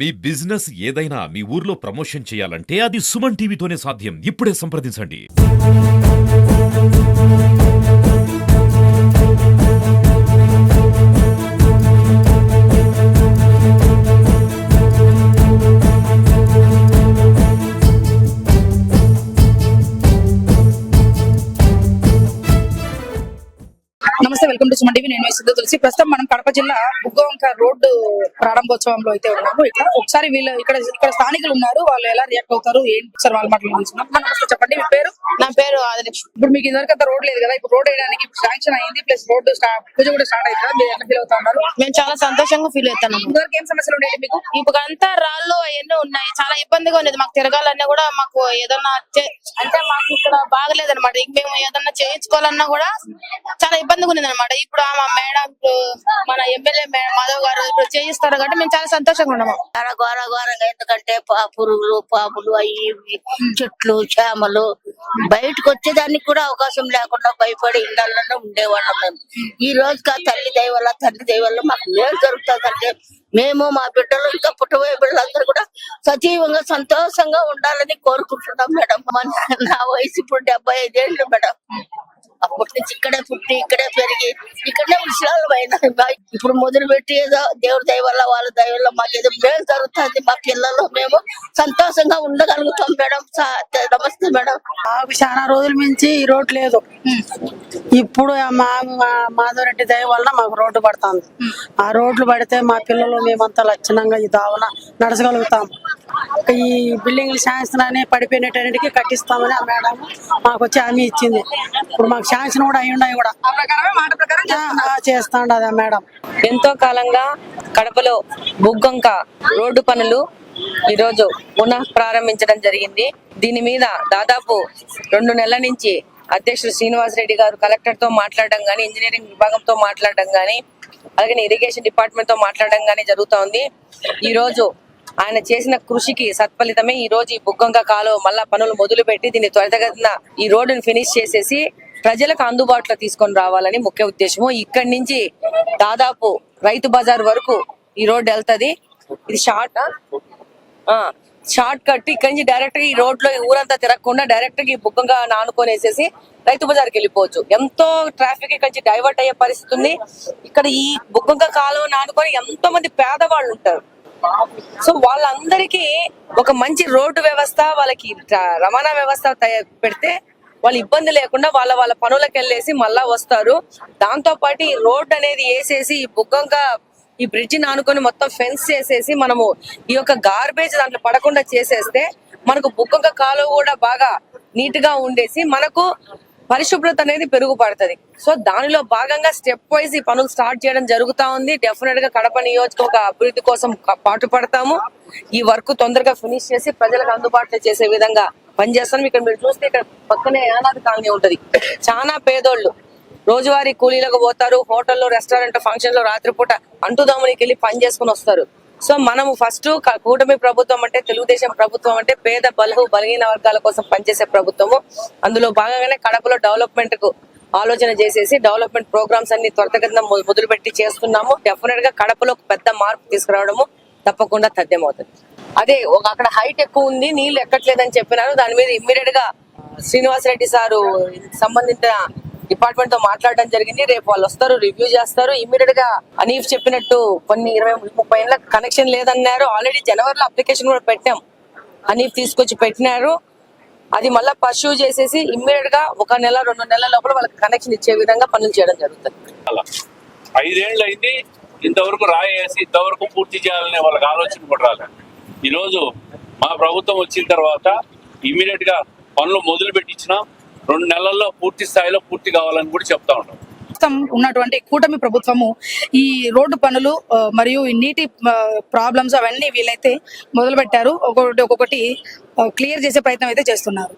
మీ business ఏదైనా మీ ఊర్లో promotion చేయాలంటే అది సుమన్ టీవీతోనే సాధ్యం. ఇప్పుడే సంప్రదించండి. నమస్తే, వెల్కమ్ టు సుమన్ టీవీ. నేను సిద్ధు తులసి. ప్రస్తుతం మనం కడప జిల్లా బుగ్గవంక రోడ్డు ప్రారంభోత్సవంలో అయితే ఉన్నాము. ఇక్కడ ఒకసారి వీళ్ళు ఇక్కడ స్థానికులు ఉన్నారు, వాళ్ళు ఎలా రియాక్ట్ అవుతారు ఏంటి ఒకసారి వాళ్ళ మాటలు తెలుసుకున్నాం. నమస్తే, చెప్పండి మీ పేరు? నా పేరు ఆదిలక్ష్మి. ఇప్పుడు మీకు ఇదివరకు అంత రోడ్ లేదు కదా, ఇప్పుడు రోడ్ వేయడానికి శాంక్షన్ అయింది, ప్లస్ రోడ్డు పూజ కూడా స్టార్ట్ అయింది కదా, మీరు ఎట్లా ఫీల్ అవుతా ఉన్నారు? మేము చాలా సంతోషంగా ఫీల్ అవుతున్నాము. ఇదివరకు ఏం సమస్యలు ఉండేవి మీకు? ఇప్పుడు అంతా రాళ్ళు అవన్నీ ఉన్నాయి, చాలా ఇబ్బందిగా ఉండేది మాకు. తిరగాలన్నా కూడా మాకు ఏదన్నా అంటే మాకు ఇక్కడ బాగలేదన్నమాట. మేము ఏదన్నా చేయించుకోవాలన్నా కూడా చాలా ఇబ్బందిగా ఉండేది అనమాట. ఇప్పుడు మా మేడం, మన ఎమ్మెల్యే మాధవ్ గారు ఇప్పుడు చేయిస్తారు కాబట్టి మేము చాలా సంతోషంగా ఉన్నాము. చాలా ఘోరంగా, ఎందుకంటే పురుగులు పాములు అవి చెట్లు చేమలు బయటకు వచ్చేదానికి కూడా అవకాశం లేకుండా భయపడి ఇళ్లలోనే ఉండేవాళ్ళం మేము. ఈ రోజుకి ఆ తండ్రి దయ వల్ల మాకు మేలు జరుగుతుందంటే మేము మా బిడ్డలు ఇంకా పుట్టబోయే బిడ్డలందరూ కూడా సజీవంగా సంతోషంగా ఉండాలని కోరుకుంటున్నాం మేడం. నా వయసు ఇప్పుడు 75 ఏళ్ళు మేడం. అప్పటి నుంచి ఇక్కడే పుట్టి ఇక్కడే పెరిగి ఇక్కడనే విషయాలు అయినా ఇప్పుడు మొదలు పెట్టి ఏదో దేవుడి దయ వల్ల వాళ్ళ దయ వల్ల మాకు ఏదో మేలు జరుగుతుంది. మా పిల్లలు మేము సంతోషంగా ఉండగలుగుతాం మేడం. నమస్తే మేడం. మాకు చాలా రోజుల నుంచి ఈ రోడ్ లేదు. ఇప్పుడు మాధవరెడ్డి దయ వలన మాకు రోడ్డు పడుతుంది. ఆ రోడ్లు పడితే మా పిల్లలు మేమంతా లక్షణంగా ఈ దావన నడచగలుగుతాం. ఈ బిల్డింగ్లు శాంక్షన్ అని పడిపోయినటానికి కట్టిస్తామని ఆ మేడం మాకు వచ్చి హామీ ఇచ్చింది. ఇప్పుడు మాకు శాంక్షన్ కూడా అయి ఉన్నాయి కూడా చేస్తాండ అదే మేడం. ఎంతో కాలంగా కడపలో బుగ్గొంక రోడ్డు పనులు ఈరోజు పునః ప్రారంభించడం జరిగింది. దీని మీద దాదాపు 2 నెలల నుంచి అధ్యక్షుడు శ్రీనివాసరెడ్డి గారు కలెక్టర్ తో మాట్లాడడం గానీ, ఇంజనీరింగ్ విభాగంతో మాట్లాడడం గానీ, అలాగే ఇరిగేషన్ డిపార్ట్మెంట్ తో మాట్లాడడం గానీ జరుగుతా ఉంది. ఈ రోజు ఆయన చేసిన కృషికి సత్ఫలితమే ఈ రోజు ఈ బుగ్గొంక కాలువ మళ్ళా పనులు మొదలు పెట్టి దీన్ని త్వరితగతిన ఈ రోడ్డును ఫినిష్ చేసేసి ప్రజలకు అందుబాటులో తీసుకొని రావాలని ముఖ్య ఉద్దేశము. ఇక్కడి నుంచి దాదాపు రైతు బజార్ వరకు ఈ రోడ్డు వెళ్తది. ఇది షార్ట్ కట్. ఇక్కడి నుంచి డైరెక్ట్ గా ఈ రోడ్ లో ఊరంతా తిరగకుండా డైరెక్ట్ గా ఈ బుగ్గొంక నానుకొనేసేసి రైతు బజార్కి వెళ్ళిపోవచ్చు. ఎంతో ట్రాఫిక్ ఇక్కడి నుంచి డైవర్ట్ అయ్యే పరిస్థితి ఉంది. ఇక్కడ ఈ బుగ్గొంక కాలువ నానుకొని ఎంతో మంది పేదవాళ్ళు ఉంటారు. సో వాళ్ళందరికీ ఒక మంచి రోడ్డు వ్యవస్థ, వాళ్ళకి రవాణా వ్యవస్థ పెడితే వాళ్ళు ఇబ్బంది లేకుండా వాళ్ళ పనులకు వెళ్ళేసి మళ్ళా వస్తారు. దాంతో పాటు ఈ రోడ్ అనేది వేసేసి ఈ బుగ్గొంక ఈ బ్రిడ్జ్ ఆనుకొని మొత్తం ఫెన్స్ చేసేసి మనము ఈ యొక్క గార్బేజ్ దాంట్లో పడకుండా చేసేస్తే మనకు బుగ్గొంక కాలువ కూడా బాగా నీట్ గా ఉండేసి మనకు పరిశుభ్రత అనేది పెరుగుపడుతుంది. సో దానిలో భాగంగా స్టెప్ వైజ్ ఈ పనులు స్టార్ట్ చేయడం జరుగుతా ఉంది. డెఫినెట్ గా కడప నియోజకవర్గ అభివృద్ధి కోసం పాటు పడతాము. ఈ వర్క్ తొందరగా ఫినిష్ చేసి ప్రజలకు అందుబాటులో చేసే విధంగా పనిచేస్తాం. ఇక్కడ మీరు చూస్తే ఇక్కడ పక్కనే యానాది కాలనీ ఉంటది. చాలా పేదోళ్ళు రోజువారీ కూలీలకు పోతారు. హోటల్లో, రెస్టారెంట్, ఫంక్షన్ లో రాత్రిపూట అంటుదామునికి వెళ్ళి పని చేసుకుని వస్తారు. సో మనము ఫస్ట్ కూటమి ప్రభుత్వం అంటే, తెలుగుదేశం ప్రభుత్వం అంటే పేద బలహీన వర్గాల కోసం పనిచేసే ప్రభుత్వము. అందులో భాగంగానే కడపలో డెవలప్మెంట్ కు ఆలోచన చేసేసి డెవలప్మెంట్ ప్రోగ్రామ్స్ అన్ని త్వరితగతిన మొదలుపెట్టి చేస్తున్నాము. డెఫినెట్ గా కడపలో ఒక మార్పు తీసుకురావడము తప్పకుండా తథ్యమవుతుంది. అదే అక్కడ హైట్ ఎక్కువ ఉంది, నీళ్లు ఎక్కట్లేదని చెప్పినారు. దాని మీద ఇమ్మీడియట్ గా శ్రీనివాసరెడ్డి సారు సంబంధిత డిపార్ట్మెంట్ తో మాట్లాడడం జరిగింది. రేపు వాళ్ళు వస్తారు, రివ్యూ చేస్తారు. ఇమ్మీడియట్ గా అనీఫ్ చెప్పినట్టు కొన్ని 20-30 ఏళ్ళ కనెక్షన్ లేదన్నారు. ఆల్రెడీ జనవరిలో అప్లికేషన్ కూడా పెట్టాం. అనీఫ్ తీసుకొచ్చి పెట్టినారు. అది మళ్ళీ పర్సూ చేసేసి ఇమ్మీడియట్ గా 1 నెల 2 నెలల లోపల వాళ్ళకి కనెక్షన్ ఇచ్చే విధంగా పనులు చేయడం జరుగుతుంది. 5 ఏళ్ళు అయింది, ఇంతవరకు రాయేసి ఇంతవరకు పూర్తి చేయాలనే వాళ్ళకి ఆలోచన కూడా రాలేదు. ఈ రోజు మా ప్రభుత్వం వచ్చిన తర్వాత ఇమ్మీడియట్ గా పనులు మొదలు పెట్టించినాం. 2 నెలల్లో పూర్తి స్థాయిలో పూర్తి కావాలని కూడా చెప్తా ఉంటాం. ఉన్నటువంటి కూటమి ప్రభుత్వము ఈ రోడ్డు పనులు మరియు ఈ నీటి ప్రాబ్లమ్స్ అవన్నీ వీళ్ళైతే మొదలు పెట్టారు. ఒక్కొక్కటి క్లియర్ చేసే ప్రయత్నం అయితే చేస్తున్నారు.